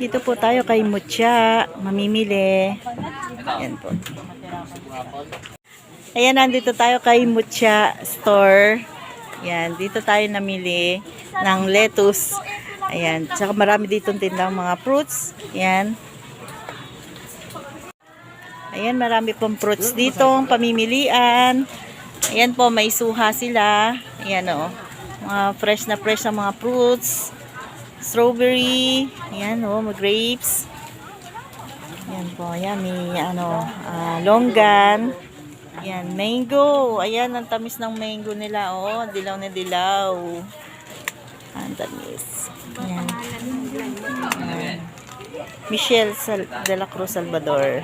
Dito po tayo kay Mucha, mamimili. Ayan po. Ayan, nandito tayo kay Mucha Store. Ayan, dito tayo namili ng lettuce. Ayan, tsaka marami dito tindang mga fruits. Ayan. Ayan, marami pong fruits dito, pamimilian. Ayan po, may suha sila. Ayan o, mga fresh na mga fruits. Strawberry. Ayan o, grapes. Ayan po, ayan, may longgan. Ayan, mango. Ayan, ang tamis ng mango nila. Oh, dilaw na dilaw. Ang tamis. Ayan. Michelle de la Cruz Salvador.